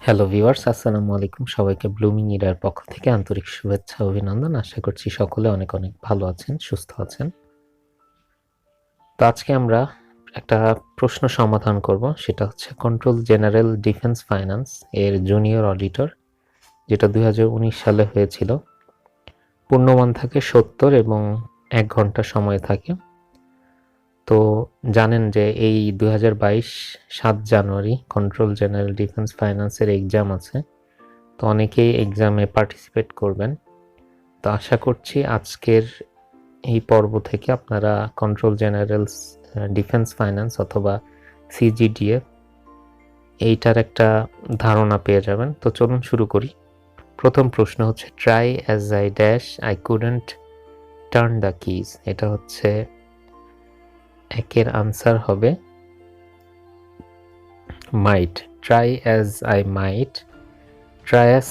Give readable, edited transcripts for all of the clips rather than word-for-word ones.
Hello viewers, আসসালামু আলাইকুম। সবাইকে ব্লুমিং ইরার পক্ষ থেকে আন্তরিক শুভেচ্ছা ও অভিনন্দন। আশা করছি সকলে অনেক অনেক ভালো আছেন, সুস্থ আছেন। তো আজকে আমরা একটা প্রশ্ন সমাধান করব, সেটা হচ্ছে কন্ট্রোল জেনারেল ডিফেন্স ফাইন্যান্স এর জুনিয়র অডিটর, যেটা 2019 সালে হয়েছিল। পূর্ণমান থাকে 70 এবং 1 ঘন্টা সময় থাকে। তো জানেন যে এই 2022 7 জানুয়ারি কন্ট্রোল জেনারেল ডিফেন্স ফাইন্যান্সের এক্সাম আছে। তো অনেকেই এক্সামে পার্টিসিপেট করবেন। তো আশা করছি আজকের এই পর্ব থেকে আপনারা কন্ট্রোল জেনারেলস ডিফেন্স ফাইন্যান্স অথবা সিজিডিএফ এইটার একটা ধারণা পেয়ে যাবেন। তো চলুন শুরু করি। প্রথম প্রশ্ন হচ্ছে try as I dash I couldn't turn the keys. এটা হচ্ছে একের আনসার হবে might. Try as I might, try as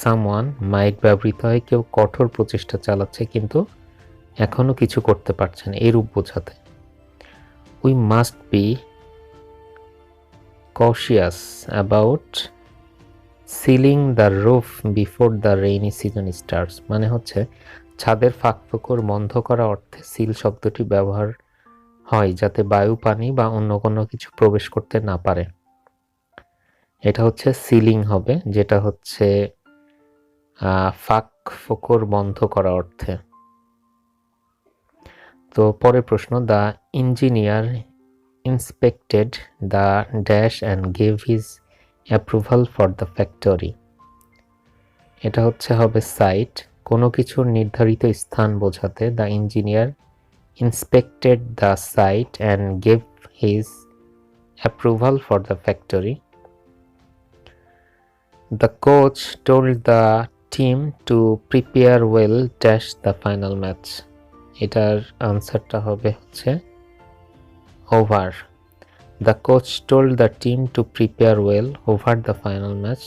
someone might ব্যবহৃত হয় কেউ কঠোর প্রচেষ্টা চালাচ্ছে কিন্তু এখনো কিছু করতে পারছেন, এরূপ বোঝাতে। We must be cautious about ceiling the roof before the rainy season starts, মানে হচ্ছে ছাদের ফাঁকফোকর বন্ধ করা অর্থে সিল শব্দটি ব্যবহার হয় যাতে বায়ু, পানি বা অন্য কোনো কিছু প্রবেশ করতে না পারে। এটা হচ্ছে সিলিং হবে, যেটা হচ্ছে ফাঁকফোকর বন্ধ করা অর্থে। তো পরের প্রশ্ন, the engineer inspected the dash and gave his approval for the factory. এটা হবে সাইট। কোনো কিছুর নির্ধারিত স্থান বোঝাতে the engineer inspected the site and gave his approval for the factory. The coach told the team to prepare well dash the final match. এটার আনসারটা হচ্ছে over. The coach told the team to prepare well over the final match.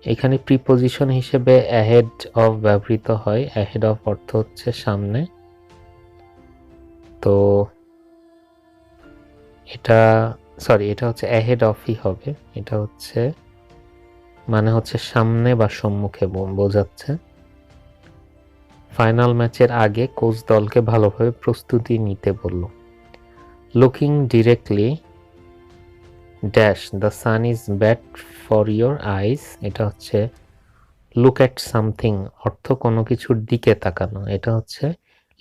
এখানে preposition হিসেবে ahead of ব্যবহৃত হয়। ahead of অর্থ হচ্ছে সামনে। তো এটা হচ্ছে ahead of-ই হবে। এটা মানে হচ্ছে সামনে বা সম্মুখে বোঝাচ্ছে। ফাইনাল ম্যাচের আগে কোচ দলকে ভালোভাবে প্রস্তুতি নিতে বলল। Looking directly dash the sun is bad for your eyes. এটা হচ্ছে লুক অ্যাট সামথিং অর্থ কোনো কিছুর দিকে তাকানো। এটা হচ্ছে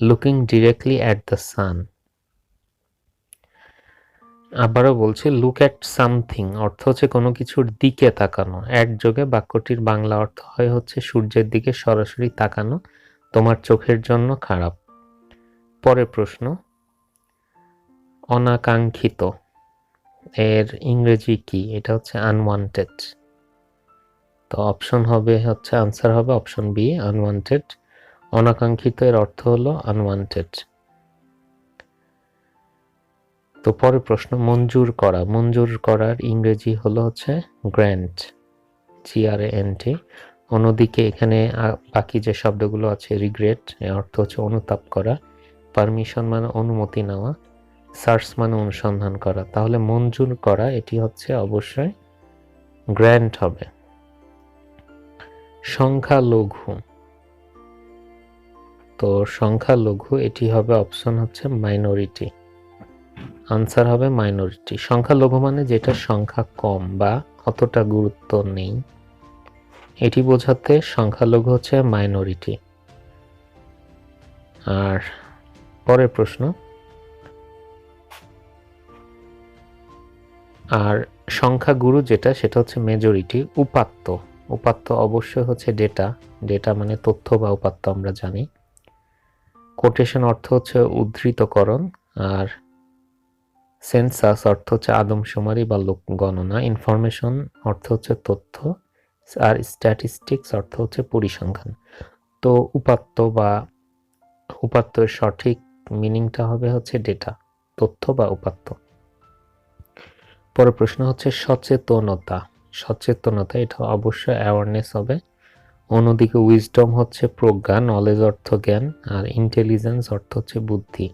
looking directly at the sun. আবারও বলছি, লুক অ্যাট সামথিং অর্থ হচ্ছে কোনো কিছুর দিকে তাকানো। অ্যাট যোগে বাক্যটির বাংলা অর্থ হচ্ছে সূর্যের দিকে সরাসরি তাকানো তোমার চোখের জন্য খারাপ। পরের প্রশ্ন, অনাকাঙ্ক্ষিত এর ইংরেজি কি? এটা হচ্ছে আনওয়ান্টেড। তো অপশন আনসার হবে অপশন বি, আনওয়ান্টেড। অনাকাঙ্ক্ষিত এর অর্থ হলো আনওয়ান্টেড। তো পরের প্রশ্ন, মঞ্জুর করা। মঞ্জুর করার ইংরেজি হচ্ছে গ্র্যান্ট, GRANT। অন্যদিকে এখানে বাকি যে শব্দগুলো আছে, রিগ্রেট এর অর্থ হচ্ছে অনুতাপ করা, পারমিশন মানে অনুমতি নেওয়া, সার্চ মানে অনুসন্ধান করা। তাহলে মঞ্জুর করা এটি অবশ্যই গ্র্যান্ট হবে। সংখ্যালঘু, তো সংখ্যালঘু এটি হবে অপশন মাইনরিটি। আনসার হবে মাইনরিটি। সংখ্যালঘু মানে যেটা সংখ্যা কম বা অতটা গুরুত্ব নেই, এটি বোঝাতে সংখ্যালঘু হচ্ছে মাইনরিটি। আর পরের প্রশ্ন, আর সংখ্যাগুরু যেটা সেটা হচ্ছে মেজরিটি। উপাত্ত, উপাত্ত অবশ্যই হচ্ছে ডেটা। ডেটা মানে তথ্য বা উপাত্ত আমরা জানি। কোটেশন অর্থ হচ্ছে উদ্ধৃতকরণ। আর সেন্সাস অর্থ হচ্ছে আদমশুমারি বা লোক গণনা। ইনফরমেশন অর্থ হচ্ছে তথ্য। আর স্ট্যাটিস্টিক্স অর্থ হচ্ছে পরিসংখ্যান। তো উপাত্তের সঠিক মিনিংটা হচ্ছে ডেটা, তথ্য বা উপাত্ত। পরের প্রশ্ন সচেতনতা। সচেতনতা এটা অবশ্যই অ্যাওয়ারনেস হবে। অন্যদিকে উইজডম হচ্ছে প্রজ্ঞা, নলেজ অর্থ জ্ঞান, আর ইন্টেলিজেন্স অর্থ হচ্ছে বুদ্ধি,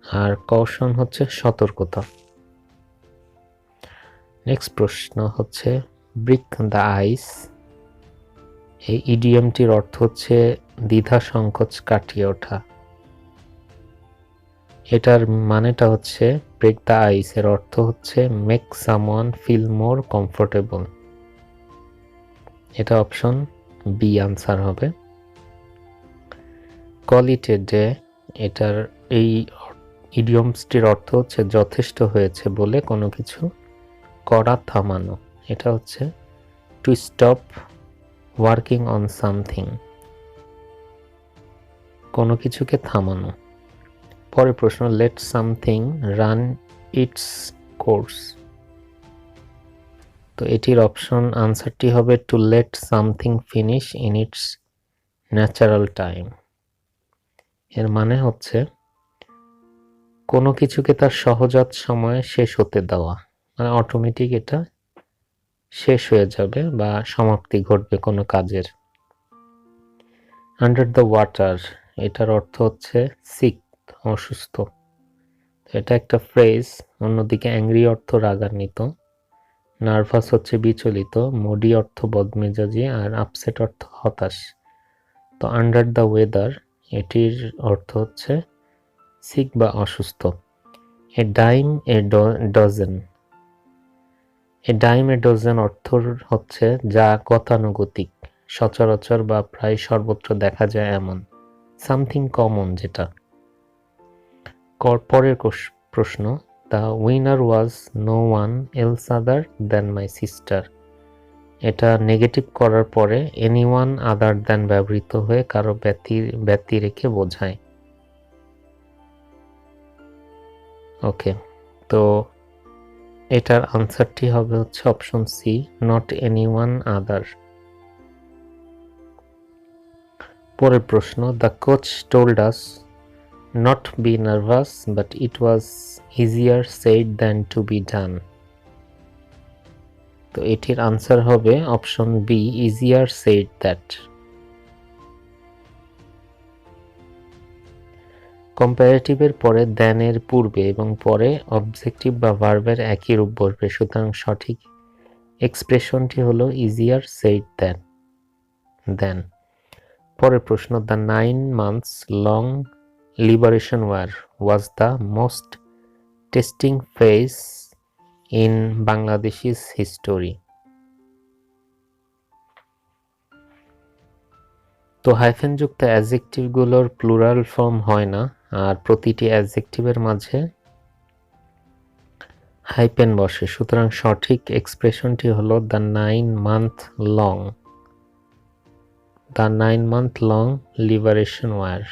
আর কশন হচ্ছে সতর্কতা। নেক্সট প্রশ্ন হচ্ছে ব্রিক দ্য আইস, এই ইডিয়মটির অর্থ হচ্ছে দ্বিধা সংকোচ কাটিয়ে ওঠা। এটার মানেটা হচ্ছে ব্রেক দ্য আইস এর অর্থ হচ্ছে make someone feel more comfortable. এটা অপশন বি আনসার হবে। কল ইট এ ডে, এটার এই ইডিয়মসটির অর্থ হচ্ছে যথেষ্ট হয়েছে বলে কোনো কিছু করা থামানো। এটা হচ্ছে to stop working on something, কোনো কিছুকে থামানো। পরের প্রশ্ন let something run its course, তো এটির অপশন আনসারটি হবে to let something finish in its natural time. এর মানে হচ্ছে কোনো কিছুকে তার সহজাত সময়ে শেষ হতে দেওয়া, মানে অটোমেটিক এটা শেষ হয়ে যাবে বা সমাপ্তি ঘটবে কোনো কাজের। আন্ডার দ্য ওয়াটার, এটার অর্থ হচ্ছে সিক, অসুস্থ। এটা একটা ফ্রেজ। অন্যদিকে অ্যাংরি অর্থ রাগান্বিত, নার্ভাস হচ্ছে বিচলিত, মুডি অর্থ বদমেজাজি, আর আপসেট অর্থ হতাশ। তো আন্ডার দ্য ওয়েদার এটির অর্থ হচ্ছে সিক বা অসুস্থ। A dime a dozen, a dime a dozen অর্থ হচ্ছে যা গতানুগতিক, সচরাচর বা প্রায় সর্বত্র দেখা যায় এমন, সামথিং কমন যেটা। পরের প্রশ্ন the winner was no one else other than my sister, এটা নেগেটিভ করার পরে এনিওয়ান আদার দ্যান ব্যবহৃত হয়ে কারো ব্যতি রেখে বোঝায়। ওকে, তো এটার আনসারটি হবে হচ্ছে option C, not anyone other. পরের প্রশ্ন the coach told us not be nervous but it was easier said than to be done, তো এটির আনসার হবে option B, easier said that. কম্পারেটিভের পরে দ্যানের পূর্বে এবং পরে অবজেক্টিভ বা ভার্বের একই রূপ বসবে, সুতরাং সঠিক এক্সপ্রেশনটি হলো ইজিয়ার সেড দেন। পরের প্রশ্ন the 9 months long liberation war was the most testing phase in Bangladeshis history, তো হাইফেনযুক্ত অ্যাডজেক্টিভগুলোর প্লুরাল ফর্ম হয় না, আর প্রতিটি অ্যাডজেক্টিভের মাঝে হাইপেন বসে, সুতরাং সঠিক এক্সপ্রেশনটি হলো the 9 month long, the 9 month long liberation war.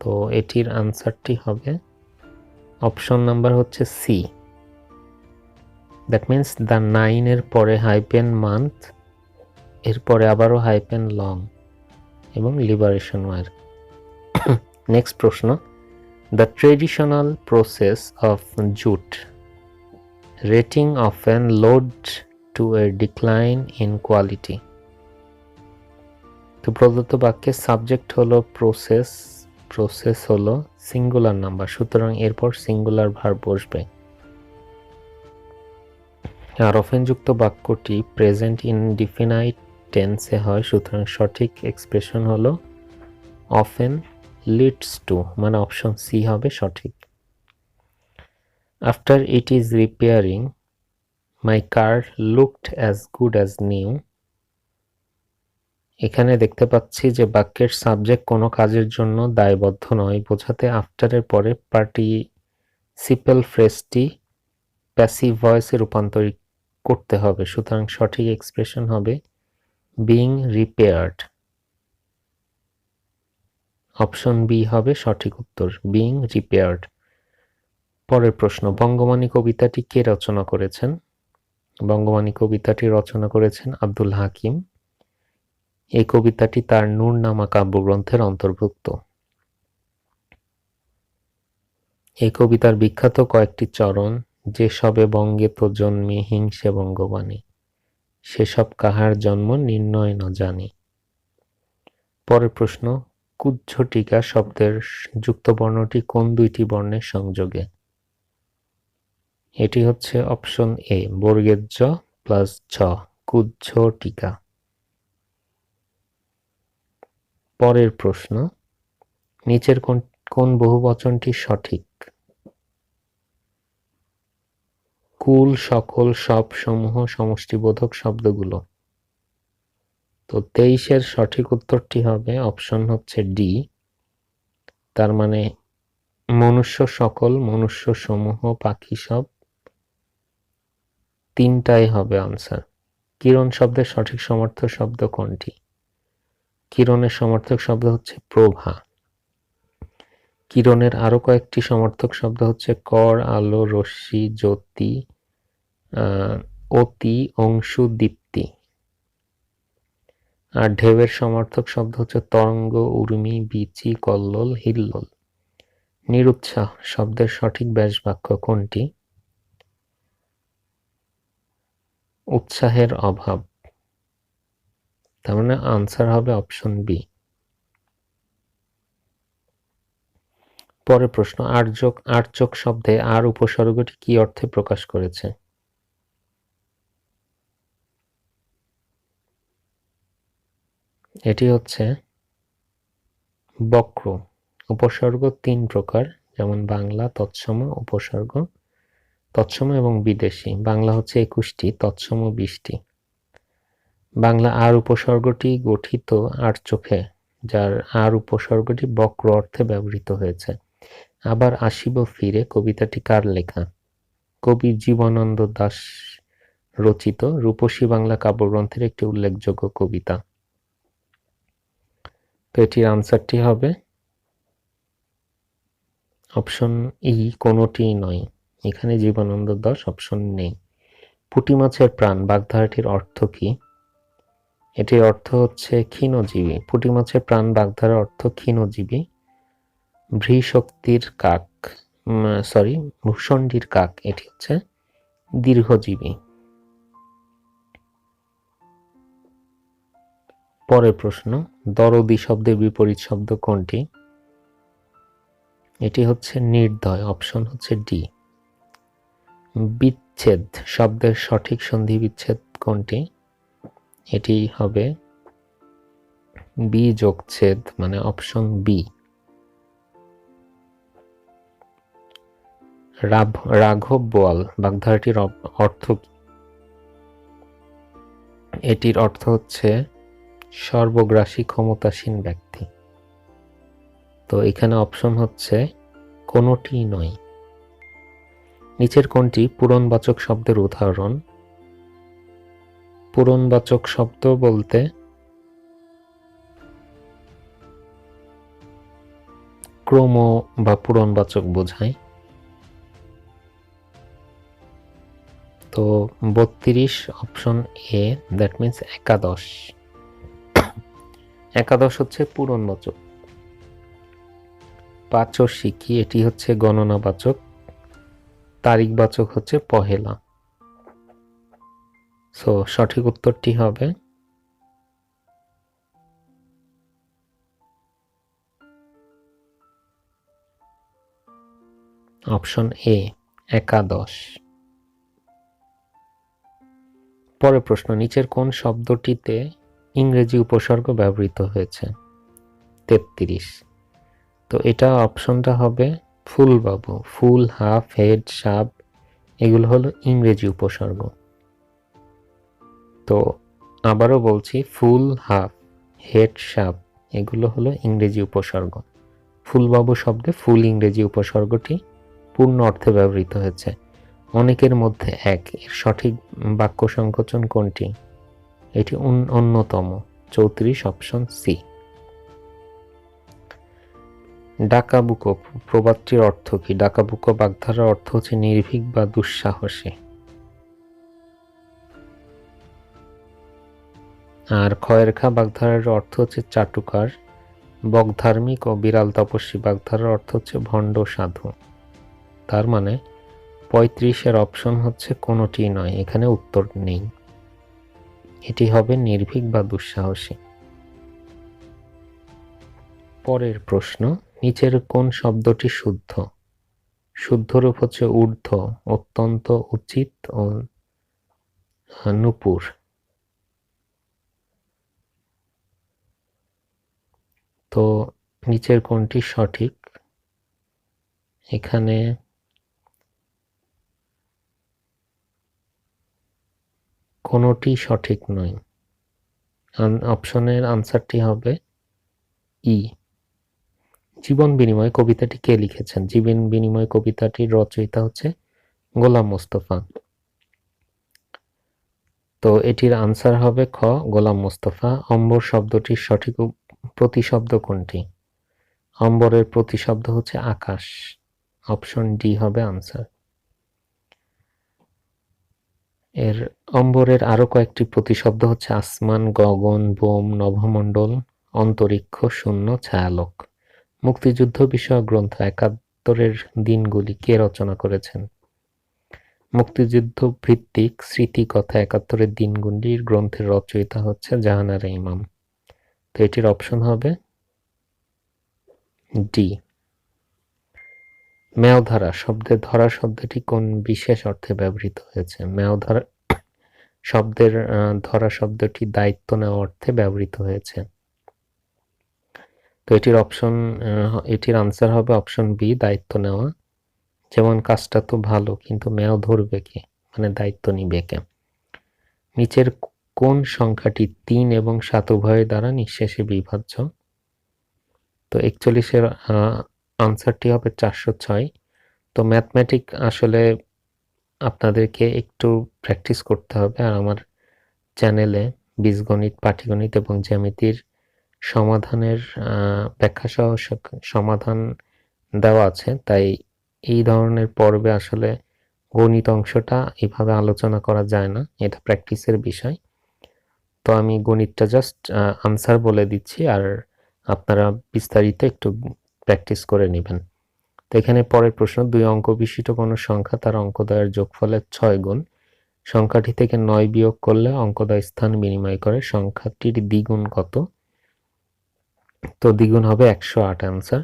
তো এটির আনসারটি হবে অপশন নাম্বার হচ্ছে সি, দ্যাট মিন্স দ্য 9 এর পরে হাইপেন মান্থ, এরপরে আবারও হাইপেন লং এবং লিবারেশন ওয়ার। নেক্সট প্রশ্ন the traditional process of jute retting often leads to a decline in quality, তো প্রদত্ত বাক্যের সাবজেক্ট হলো প্রসেস, প্রসেস হলো সিঙ্গুলার নাম্বার, সুতরাং এরপর সিঙ্গুলার ভার্ব বসবে। আর অফেনযুক্ত বাক্যটি প্রেজেন্ট ইনডিফিনাইট টেন্সে হয়, সুতরাং সঠিক এক্সপ্রেশন হলো অফেন লিডস টু, মানে অপশন সি হবে সঠিক। After it is repairing my car looked as good as new, এখানে দেখতে পাচ্ছি যে বাক্যের সাবজেক্ট কোনো কাজের জন্য দায়বদ্ধ নয় বোঝাতে আফটারের পরে পার্টিসিপেল ফ্রেজটি প্যাসিভ ভয়েসে রূপান্তরিত করতে হবে, সুতরাং সঠিক এক্সপ্রেশন হবে বিং রিপেয়ার্ড। অপশন বি হবে সঠিক উত্তর, বিং রিপেয়ার্ড। পরের প্রশ্ন বঙ্গবাণী কবিতাটি কে রচনা করেছেন? বঙ্গবাণী কবিতাটি রচনা করেছেন আব্দুল হাকিম। এই কবিতাটি তার নূরনামা কাব্যগ্রন্থের অন্তর্ভুক্ত। এই কবিতার বিখ্যাত কয়েকটি চরণ, যে সবে বঙ্গে তো জন্মে হিংসে বঙ্গবাণী, সেসব কাহার জন্ম নির্ণয় ন জানি। পরের প্রশ্ন কুজ্ঝটিকা শব্দের যুক্ত বর্ণটি কোন দুইটি বর্ণের সংযোগে? এটি হচ্ছে অপশন এ, বর্গের জ প্লাস ঝ, কুজ্ঝ টিকা। পরের প্রশ্ন, নিচের কোন বহুবচনটি সঠিক? কুল, সকল, সব, সমূহ সমষ্টিবোধক শব্দগুলো। তো 23-এর সঠিক উত্তরটি হবে অপশন হচ্ছে ডি, তার মানে মনুষ্য সকল, মনুষ্য সমূহ, পাখি সব, তিনটাই হবে আনসার। কিরণ শব্দের সঠিক সমার্থক শব্দ কোনটি? কিরণের সমার্থক শব্দ হচ্ছে প্রভা। কিরণের আরো কয়েকটি সমার্থক শব্দ হচ্ছে কর, আলো, রশ্মি, জ্যোতি, অতি, অংশু, দীপ্তি। আর ঢেউয়ের সমার্থক শব্দ হচ্ছে তরঙ্গ, উর্মি, বীচি, কল্লোল, হিল্লোল। নিরুৎসাহ শব্দের সঠিক ব্যাস বাক্য কোনটি? উৎসাহের অভাব। তার মানে আনসার হবে অপশন বি। পরের প্রশ্ন, আর্যক শব্দে আর উপসর্গটি কি অর্থে প্রকাশ করেছে? এটি হচ্ছে বক্র। উপসর্গ 3 প্রকার, যেমন বাংলা, তৎসম, উপসর্গ, তৎসম এবং বিদেশি। বাংলা হচ্ছে 21টি, তৎসম 20টি। বাংলা আর উপসর্গটি গঠিত আর্চোকে, যার আর উপসর্গটি বক্র অর্থে ব্যবহৃত হয়েছে। আবার আসিব ফিরে কবিতাটি কার লেখা? কবি জীবনানন্দ দাশ রচিত রূপসী বাংলা কাব্যগ্রন্থের একটি উল্লেখযোগ্য কবিতা। তো এটির আনসারটি হবে অপশন ই, কোনোটি নয়। এখানে জীবনানন্দ দাশ অপশন নেই। পুঁটি মাছের প্রাণ বাগধারাটির অর্থ কি? এটির অর্থ হচ্ছে ক্ষীণজীবী। পুঁটি মাছের প্রাণ বাগধারার অর্থ ক্ষীণজীবী। ভ্রীশক্তির কাক, ভূষণ্ডির কাক, এটি হচ্ছে দীর্ঘজীবী। পরের প্রশ্ন, দরদী শব্দের বিপরীত শব্দ কোনটি? এটি হচ্ছে নির্দয়, অপশন হচ্ছে ডি। বিচ্ছেদ শব্দের সঠিক সন্ধি বিচ্ছেদ কোনটি? এটি হবে বি যোগচ্ছেদ, মানে অপশন বি। রাঘব বোয়াল বাগধারাটির অর্থ কি? এটির অর্থ হচ্ছে সর্বগ্রাসী ক্ষমতাসীন ব্যক্তি। তো এখানে অপশন হচ্ছে কোনোটি নয়। নিচের কোনটি পূরণবাচক শব্দের উদাহরণ? পূরণবাচক শব্দ বলতে ক্রম বা পূরণবাচক বোঝায়। তো 32 অপশন এ, দ্যাট মিন্স একাদশ। একাদশ হচ্ছে পূরণবাচক। পাঁচশিকি, এটি হচ্ছে গণনাবাচক। তারিখবাচক হচ্ছে পহেলা। সো সঠিক উত্তরটি হবে অপশন এ, একাদশ। পরের প্রশ্ন, নিচের কোন শব্দটিতে ইংরেজি উপসর্গ ব্যবহৃত হয়েছে? 33। তো এটা অপশনটা হবে ফুলবাবু। ফুল, হাফ, হেড, সাব, এগুলো হলো ইংরেজি উপসর্গ। তো আবারও বলছি, ফুল, হাফ, হেড, সাব, এগুলো হলো ইংরেজি উপসর্গ। ফুলবাবু শব্দে ফুল ইংরেজি উপসর্গটি পূর্ণ অর্থে ব্যবহৃত হয়েছে। অনেকের মধ্যে এক, এর সঠিক বাক্য সংকোচন কোনটি? এটি অন্যতম। 34 অপশন সি। ডাকাবুকো প্রবাদটির অর্থ কি? ডাকাবুকো বাগধারার অর্থ হচ্ছে নির্ভীক বা দুঃসাহসী। আর খয়ের খা বাগধারার অর্থ হচ্ছে চাটুকার। বকধার্মিক ও বিড়াল তপস্বী বাগধারার অর্থ হচ্ছে ভণ্ড সাধু। তার মানে 35-এর অপশন হচ্ছে কোনোটি নয়, এখানে উত্তর নেই। এটি হবে নির্ভীক বা দুঃসাহসী। পরের প্রশ্ন, নিচের কোন শব্দটি শুদ্ধ? শুদ্ধ রূপ হচ্ছে ঊর্ধ্ব, অত্যন্ত, উচিত ও নূপুর। তো নিচের কোনটি সঠিক? এখানে কোনোটি সঠিক নয়। অপশনের আনসারটি হবে ই। জীবন বিনিময় কবিতাটি কে লিখেছেন? জীবন বিনিময় কবিতাটির রচয়িতা হচ্ছে গোলাম মোস্তফা। তো এটির আনসার হবে খ, গোলাম মোস্তফা। অম্বর শব্দটির সঠিক প্রতিশব্দ কোনটি? অম্বরের প্রতিশব্দ হচ্ছে আকাশ। অপশন ডি হবে আনসার। এর অম্বরের আরো কয়েকটি প্রতিশব্দ হচ্ছে আসমান, গগন, বোম, নভমণ্ডল, অন্তরিক্ষ, শূন্য, ছায়ালোক। মুক্তিযুদ্ধ বিষয়ক গ্রন্থ একাত্তরের দিনগুলি কে রচনা করেছেন? মুক্তিযুদ্ধ ভিত্তিক স্মৃতিকথা একাত্তরের দিনগুলির গ্রন্থের রচয়িতা হচ্ছে জাহানারা ইমাম। তো এটির অপশন হবে ডি। ম্যাওধারা শব্দের ধরা শব্দটি কোন বিশেষ অর্থে ব্যবহৃত হয়েছে? ম্যাওধারা শব্দের ধরা শব্দটি দায়িত্ব নেওয়া অর্থে ব্যবহৃত হয়েছে। তো এটির আনসার হবে অপশন বি, দায়িত্ব নেওয়া। যেমন কাজটা তো ভালো, কিন্তু ম্যাও ধরবে কে, মানে দায়িত্ব নিবে কে। নিচের কোন সংখ্যাটি 3 এবং 7 উভয়ের দ্বারা নিঃশেষে বিভাজ্য? তো 41-এর আনসারটি হবে 406। তো ম্যাথমেটিক আসলে আপনাদেরকে একটু প্র্যাকটিস করতে হবে। আর আমার চ্যানেলে বীজগণিত, পাটিগণিত এবং জ্যামিতির সমাধানের ব্যাখ্যা সহ সমাধান দেওয়া আছে। তাই এই ধরনের পর্বে আসলে গণিত অংশটা এভাবে আলোচনা করা যায় না, এটা প্র্যাকটিসের বিষয়। তো আমি গণিতটা জাস্ট আনসার বলে দিচ্ছি, আর আপনারা বিস্তারিত একটু প্র্যাকটিস করে নেবেন। তো এখানে পরের প্রশ্ন, 2 অঙ্ক বিশিষ্ট কোনো সংখ্যা তার অঙ্কদ্বয়ের যোগফলের 6 গুণ, সংখ্যাটি থেকে 9 বিয়োগ করলে অঙ্কদ্বয় স্থান বিনিময় করে, সংখ্যাটির দ্বিগুণ কত? তো দ্বিগুণ হবে 108 আনসার।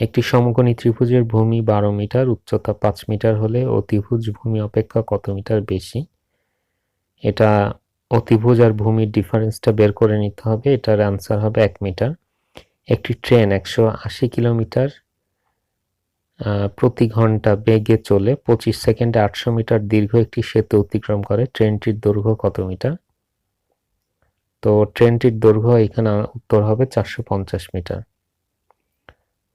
একটি সমকোণী ত্রিভুজের ভূমি 12 মিটার, উচ্চতা 5 মিটার হলে অতিভুজ ভূমি অপেক্ষা কত মিটার বেশি? এটা অতিভুজ আর ভূমির ডিফারেন্সটা বের করে নিতে হবে। এটার আনসার হবে 1 মিটার। একটি ট্রেন 180 কিলোমিটার প্রতি ঘন্টা বেগে চলে 25 সেকেন্ডে 800 মিটার দীর্ঘ একটি সেতু অতিক্রম করে, ট্রেনটির দৈর্ঘ্য কত মিটার? তো ট্রেনটির দৈর্ঘ্য এখানে উত্তর হবে 450 মিটার।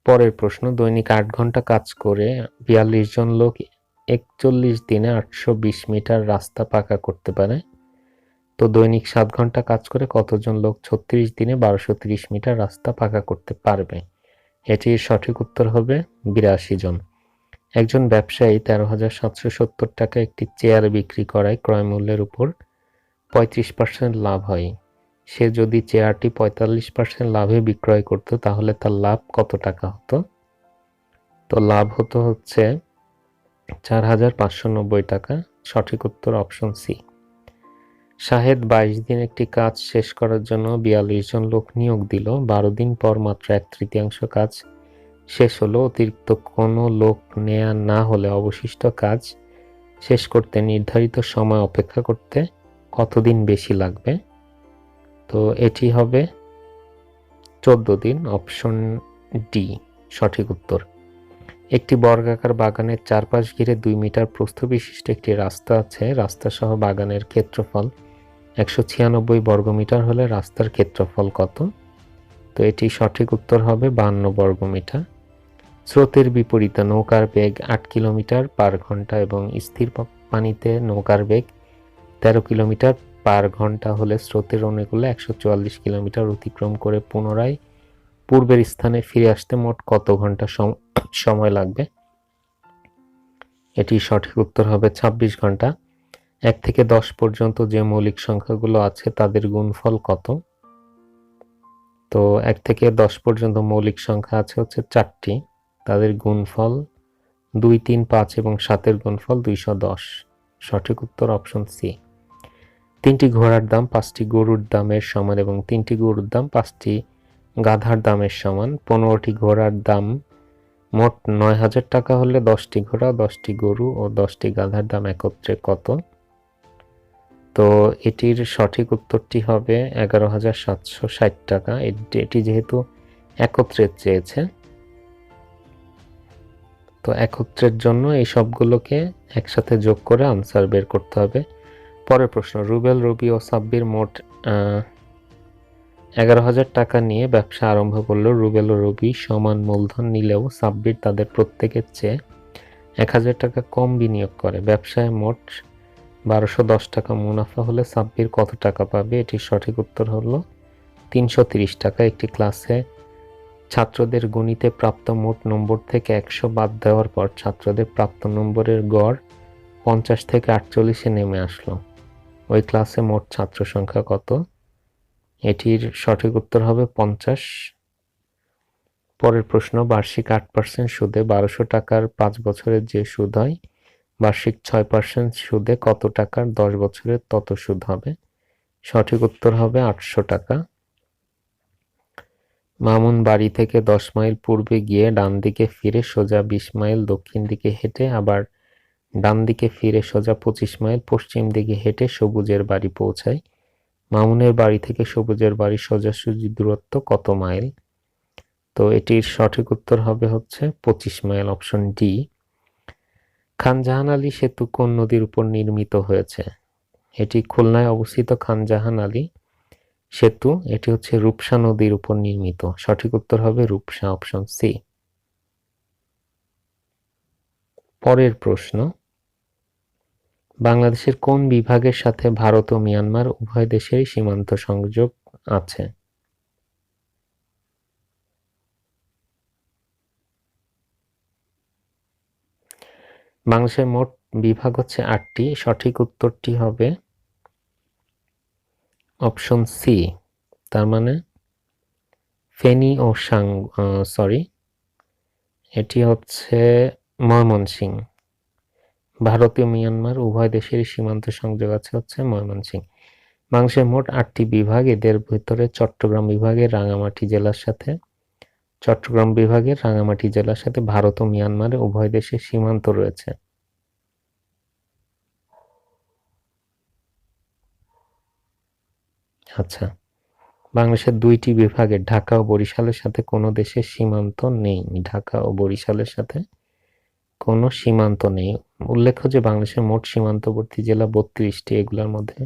পরের প্রশ্ন, দৈনিক 8 ঘন্টা কাজ করে 42 জন লোক 41 দিনে 820 মিটার রাস্তা পাকা করতে পারে। তো দৈনিক 7 ঘন্টা কাজ করে কতজন লোক 36 দিনে 1230 মিটার রাস্তা পাকা করতে পারবে? এটির সঠিক উত্তর হবে 82 জন। একজন ব্যবসায়ী 13,770 টাকা একটি চেয়ার বিক্রি করায় ক্রয় মূল্যের উপর 35% লাভ হয়। সে যদি চেয়ারটি 45% লাভে বিক্রয় করত তাহলে তার লাভ কত টাকা হতো? তো লাভ হচ্ছে 4,590 টাকা। সঠিক উত্তর অপশন সি। শাহেদ 22 দিন একটি কাজ শেষ করার জন্য 42 জন লোক নিয়োগ দিল। 12 দিন পর মাত্র 1/3 কাজ শেষ হলো। অতিরিক্ত কোনো লোক নেয়া না হলে অবশিষ্ট কাজ শেষ করতে নির্ধারিত সময় অপেক্ষা করতে কতদিন বেশি লাগবে? তো এটি হবে 14 দিন। অপশন ডি সঠিক উত্তর। একটি বর্গাকার বাগানের চারপাশ ঘিরে 2 মিটার প্রস্থ বিশিষ্ট একটি রাস্তা আছে। রাস্তা সহ বাগানের ক্ষেত্রফল 196 বর্গমিটার হলে রাস্তার ক্ষেত্রফল কত? তো এটি সঠিক উত্তর হবে 52 বর্গমিটার। স্রোতের বিপরীতে নৌকার বেগ 8 কিলোমিটার পার ঘন্টা এবং স্থির পানিতে নৌকার বেগ 13 কিলোমিটার পার ঘন্টা হলে স্রোতের অনুকূলে 144 কিলোমিটার অতিক্রম করে পুনরায় পূর্বের স্থানে ফিরে আসতে মোট কত ঘন্টা সময় লাগবে? এটি সঠিক উত্তর হবে 26 ঘন্টা। 1 থেকে 10 পর্যন্ত যে মৌলিক সংখ্যাগুলো আছে তাদের গুণফল কত? তো 1 থেকে 10 পর্যন্ত মৌলিক সংখ্যা আছে হচ্ছে 4টি, তাদের গুণফল 2, 3, 5 এবং 7-এর গুণফল 210। সঠিক উত্তর অপশন সি। 3টি ঘোড়ার দাম 5টি গরুর দামের সমান এবং 3টি গরুর দাম 5টি গাধার দামের সমান। 15টি ঘোড়ার দাম মোট 9,000 টাকা হলে 10টি ঘোড়া, 10টি গরু ও 10টি গাধার দাম একত্রে কত? তো এটির সঠিক উত্তরটি হবে 11,760 টাকা। এটি যেহেতু একত্রে চেয়েছে, তো একত্রের জন্য এই সবগুলোকে একসাথে যোগ করে আনসার বের করতে হবে। পরের প্রশ্ন, রুবেল, রবি ও সাব্বির মোট 11,000 টাকা নিয়ে ব্যবসা আরম্ভ করলো। রুবেল ও রবি সমান মূলধন নিলেও সাব্বির তাদের প্রত্যেকের চেয়ে 1,000 টাকা কম বিনিয়োগ করে। ব্যবসায় মোট 1,210 টাকা মুনাফা হলে সাব্বির কত টাকা পাবে? এটির সঠিক উত্তর হলো 330 টাকা। একটি ক্লাসে ছাত্রদের গণিতে প্রাপ্ত মোট নম্বর থেকে 100 বাদ দেওয়ার পর ছাত্রদের প্রাপ্ত নম্বরের গড় 50 থেকে 48-এ নেমে আসলো। ওই ক্লাসে মোট ছাত্র সংখ্যা কত? এটির সঠিক উত্তর হবে 50। পরের প্রশ্ন, বার্ষিক 8% সুদে 1,200 টাকার 5 বছরের যে সুদ হয়, বার্ষিক 6% সুদে কত টাকার 10 বছরের তত সুদ হবে? সঠিক উত্তর হবে 800 টাকা। মামুন বাড়ি থেকে 10 মাইল পূর্বে গিয়ে ডান দিকে ফিরে সোজা 20 মাইল দক্ষিণ দিকে হেঁটে আবার ডান দিকে ফিরে সোজা 25 মাইল পশ্চিম দিকে হেঁটে সবুজের বাড়ি পৌঁছায়। মামুনের বাড়ি থেকে সবুজের বাড়ি সোজাসুজি দূরত্ব কত মাইল? তো এটির সঠিক উত্তর হবে হচ্ছে 25 মাইল, অপশন ডি। খান জাহান আলী সেতু কোন নদীর উপর নির্মিত হয়েছে? এটি খুলনায় অবস্থিত খান জাহান আলী সেতু, এটি হচ্ছে রূপসা নদীর উপর নির্মিত। সঠিক উত্তর হবে রূপসা, অপশন সি। পরের প্রশ্ন, বাংলাদেশের কোন বিভাগের সাথে ভারত ও মিয়ানমার উভয় দেশেরই সীমান্ত সংযোগ আছে? বাংলাদেশের মোট বিভাগ হচ্ছে 8টি। সঠিক উত্তরটি হবে অপশন সি, তার মানে ফেনী ও এটি হচ্ছে ময়মনসিংহ। ভারত ও মিয়ানমার উভয় দেশেরই সীমান্ত সংযোগ আছে হচ্ছে ময়মনসিংহ। বাংলাদেশের মোট 8টি বিভাগ, এদের ভিতরে চট্টগ্রাম বিভাগের রাঙামাটি জেলার সাথে ভারত ও মিয়ানমারের উভয় দেশের সীমান্ত রয়েছে। আচ্ছা, বাংলাদেশের 2টি বিভাগের ঢাকা ও বরিশালের সাথে কোনো দেশের সীমান্ত নেই। ঢাকা ও বরিশালের সাথে কোনো সীমান্ত নেই। উল্লেখ্য যে বাংলাদেশের মোট সীমান্তবর্তী জেলা 32টি, এগুলোর মধ্যে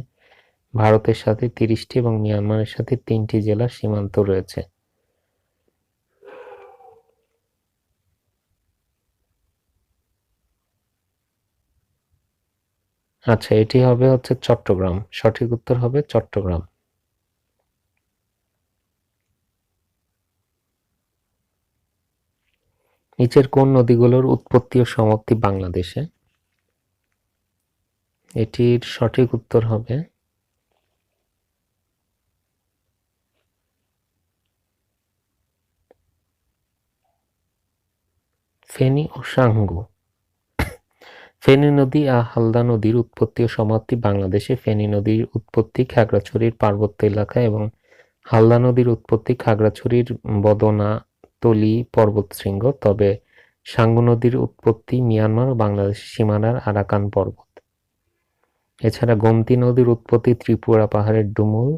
ভারতের সাথে 30টি এবং মিয়ানমারের সাথে 3টি জেলার সীমান্ত রয়েছে। আচ্ছা, এটি হবে হচ্ছে চট্টগ্রাম। সঠিক উত্তর হবে চট্টগ্রাম। নিচের কোন নদীগুলোর উৎপত্তি ও সমাপ্তি বাংলাদেশে? এটির সঠিক উত্তর হবে ফেনী ও সাঙ্গু। ফেনী নদী আর হালদা নদীর উৎপত্তি ও সমাপ্তি বাংলাদেশে। ফেনী নদীর উৎপত্তি খাগড়াছড়ির পার্বত্য এলাকায় এবং হালদা নদীর উৎপত্তি খাগড়াছড়ির বদনাতলি পর্বতশৃঙ্গ। তবে সাঙ্গু নদীর উৎপত্তি মিয়ানমার ও বাংলাদেশের সীমানার আরাকান পর্বত। এছাড়া গোমতী নদীর উৎপত্তি ত্রিপুরা পাহাড়ের ডুমুল,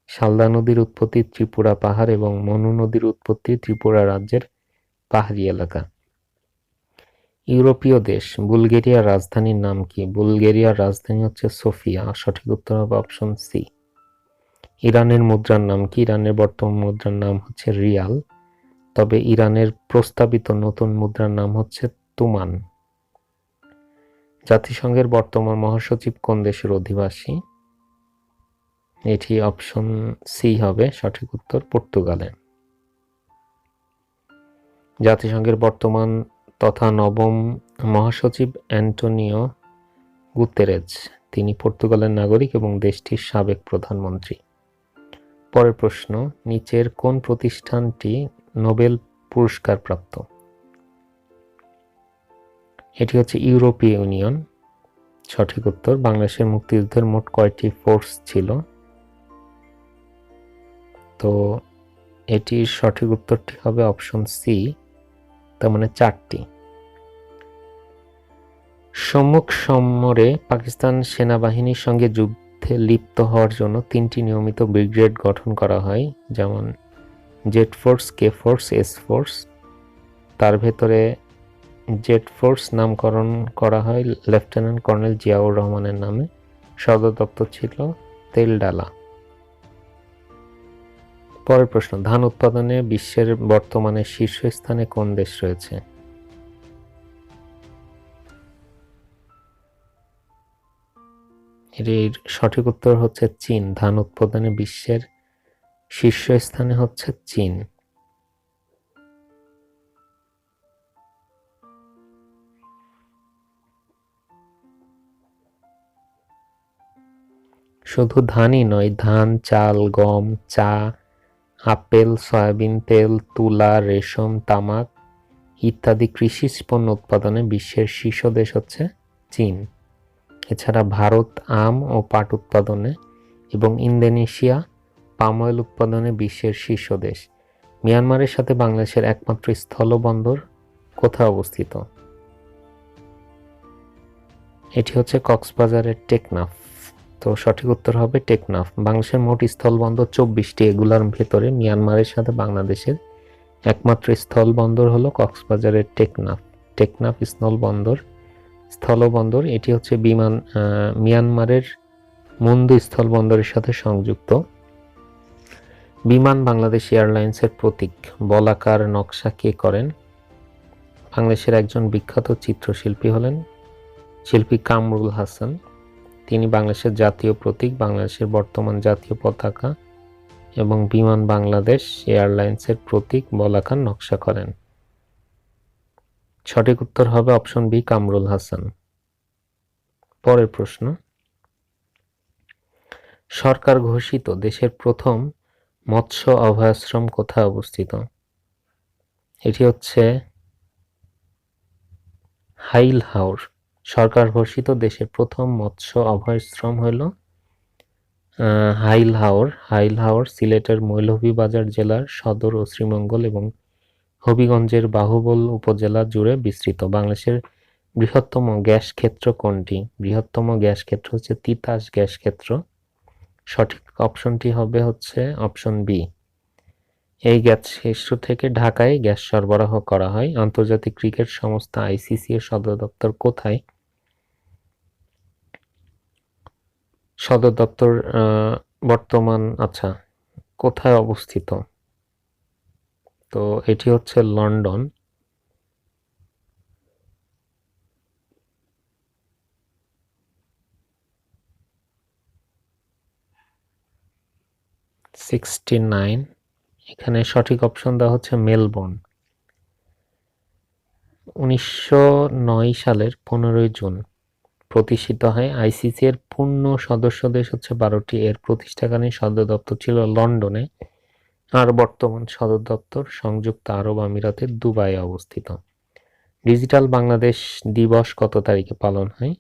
শালদা নদীর উৎপত্তি ত্রিপুরা পাহাড় এবং মনু নদীর উৎপত্তি ত্রিপুরা রাজ্যের পাহাড়ি এলাকা। ইউরোপীয় দেশ বুলগেরিয়ার রাজধানীর নাম কি? বুলগেরিয়ার রাজধানী হচ্ছে সোফিয়া। সঠিক উত্তর হবে অপশন সি। ইরানের মুদ্রার নাম কি? ইরানের বর্তমান মুদ্রার নাম হচ্ছে রিয়াল, তবে ইরানের প্রস্তাবিত নতুন মুদ্রার নাম হচ্ছে তুমান। জাতিসংঘের বর্তমান মহাসচিব কোন দেশের অধিবাসী? এটি অপশন সি হবে সঠিক উত্তর, পর্তুগালে। জাতিসংঘের বর্তমান তথা নবম মহাসচিব অ্যান্টোনিও গুতেরেজ, তিনি পর্তুগালের নাগরিক এবং দেশটির সাবেক প্রধানমন্ত্রী। পরের প্রশ্ন, নিচের কোন প্রতিষ্ঠানটি নোবেল পুরস্কার প্রাপ্ত? এটি হচ্ছে ইউরোপীয় ইউনিয়ন। সঠিক উত্তর। বাংলাদেশের মুক্তিযুদ্ধের মোট কয়টি ফোর্স ছিল? তো এটির সঠিক উত্তরটি হবে অপশন সি, তার মানে 4টি। সম্মুখ সমরে পাকিস্তান সেনাবাহিনীর সঙ্গে যুদ্ধে লিপ্ত হওয়ার জন্য 3টি নিয়মিত ব্রিগেড গঠন করা হয়, যেমন Z force, K force, S force. তার ভেতরে জেড ফোর্স নামকরণ করা হয় লেফটেন্যান্ট কর্নেল জিয়াউর রহমানের নামে। সদর দপ্তর ছিল তেলডালা। পরের প্রশ্ন, ধান উৎপাদনে বিশ্বের বর্তমানে শীর্ষস্থানে কোন দেশ রয়েছে? এর সঠিক উত্তর হচ্ছে চীন। ধান উৎপাদনে বিশ্বের শীর্ষস্থানে হচ্ছে চীন। শুধু ধানই নয়, ধান, চাল, গম, চা, আপেল, সয়াবিন তেল, তুলা, রেশম, তামাক ইত্যাদি কৃষি পণ্য উৎপাদনে বিশ্বের শীর্ষ দেশ হচ্ছে চীন। এছাড়া ভারত আম ও পাট উৎপাদনে এবং ইন্দোনেশিয়া পাম অয়েল উৎপাদনে বিশ্বের শীর্ষ দেশ। মিয়ানমারের সাথে বাংলাদেশের একমাত্র স্থলবন্দর কোথায় অবস্থিত? এটি হচ্ছে কক্সবাজারের টেকনাফ। তো সঠিক উত্তর হবে টেকনাফ। বাংলাদেশের মোট স্থলবন্দর 24টি। এগুলোর ভেতরে মিয়ানমারের সাথে বাংলাদেশের একমাত্র স্থলবন্দর হলো কক্সবাজারের টেকনাফ। টেকনাফ স্থলবন্দর এটি হচ্ছে মিয়ানমারের মুন্দু স্থলবন্দরের সাথে সংযুক্ত। বিমান বাংলাদেশ এয়ারলাইন্সের প্রতীক বলাকার নকশা কে করেন? বাংলাদেশের একজন বিখ্যাত চিত্রশিল্পী হলেন শিল্পী কামরুল হাসান। তিনি বাংলাদেশের জাতীয় প্রতীক, বাংলাদেশের বর্তমান জাতীয় পতাকা এবং বিমান বাংলাদেশ এয়ারলাইন্সের প্রতীক বলাকার নকশা করেন। সঠিক উত্তর হবে অপশন বি, কামরুল হাসান। পরের প্রশ্ন, সরকার ঘোষিত দেশের প্রথম মৎস্য অভয়াশ্রম কোথায় অবস্থিত? এটি হচ্ছে হাইল-হাওর। সরকার ঘোষিত দেশের প্রথম মৎস্য অভয়াশ্রম হল হাইল-হাওর সিলেটের মৌলভীবাজার জেলার সদর ও শ্রীমঙ্গল এবং হবিগঞ্জের বাহুবল উপজেলা জুড়ে বিস্তৃত। বাংলাদেশের বৃহত্তম গ্যাস ক্ষেত্র কোনটি? বৃহত্তম গ্যাস ক্ষেত্র হচ্ছে তিতাস গ্যাস ক্ষেত্র। সঠিক অপশনটি হবে হচ্ছে অপশন বি। এই গ্যাস ক্ষেত্র থেকে ঢাকায় গ্যাস সরবরাহ করা হয়। আন্তর্জাতিক ক্রিকেট সংস্থা আইসিসি এর সদর দপ্তর কোথায়? সদর দপ্তর কোথায় অবস্থিত? তো এটি হচ্ছে লন্ডন। এখানে সঠিক অপশন দেওয়া হচ্ছে মেলবোর্ন। 1909 সালের 15 জুন প্রতিষ্ঠিত হয়। আইসিসি এর পূর্ণ সদস্য দেশ হচ্ছে 12টি। এর প্রতিষ্ঠাকালীন সদর দপ্তর ছিল লন্ডনে, আর বর্তমান সদর দপ্তর সংযুক্ত আরব আমিরাতের দুবাইয়ে অবস্থিত। ডিজিটাল বাংলাদেশ দিবস কত তারিখে পালন হয়?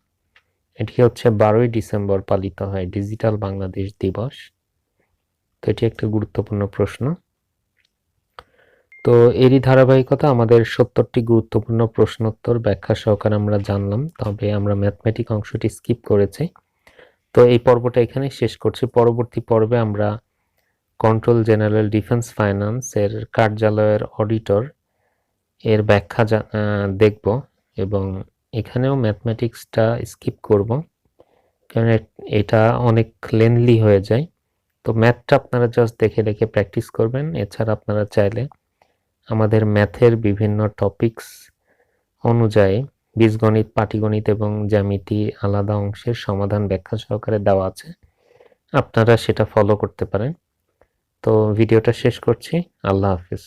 এটি হচ্ছে 12ই ডিসেম্বর পালিত হয় ডিজিটাল বাংলাদেশ দিবস। তো এটি একটা গুরুত্বপূর্ণ প্রশ্ন। তো এরই ধারাবাহিকতা আমাদের 70টি গুরুত্বপূর্ণ প্রশ্নোত্তর ব্যাখ্যা সহকারে আমরা জানলাম, তবে আমরা ম্যাথমেটিক অংশটি স্কিপ করেছি। তো এই পর্বটা এখানে শেষ করছি। পরবর্তী পর্বে আমরা কন্ট্রোল জেনারেল ডিফেন্স ফাইন্যান্স এর কার্যালয়ের অডিটর এর ব্যাখ্যা দেখব, এবং এখানেও ম্যাথমেটিক্সটা স্কিপ করব, কারণ এটা অনেক লেন্থলি হয়ে যায়। তো ম্যাথটা আপনারা জাস্ট দেখে দেখে প্র্যাকটিস করবেন। এছাড়া আপনারা চাইলে আমাদের ম্যাথের বিভিন্ন টপিকস অনুযায়ী বীজগণিত, পাটিগণিত এবং জ্যামিতি আলাদা অংশের সমাধান ব্যাখ্যা সহকারে দেওয়া আছে, আপনারা সেটা ফলো করতে পারেন। তো ভিডিওটা শেষ করছি। আল্লাহ হাফিজ।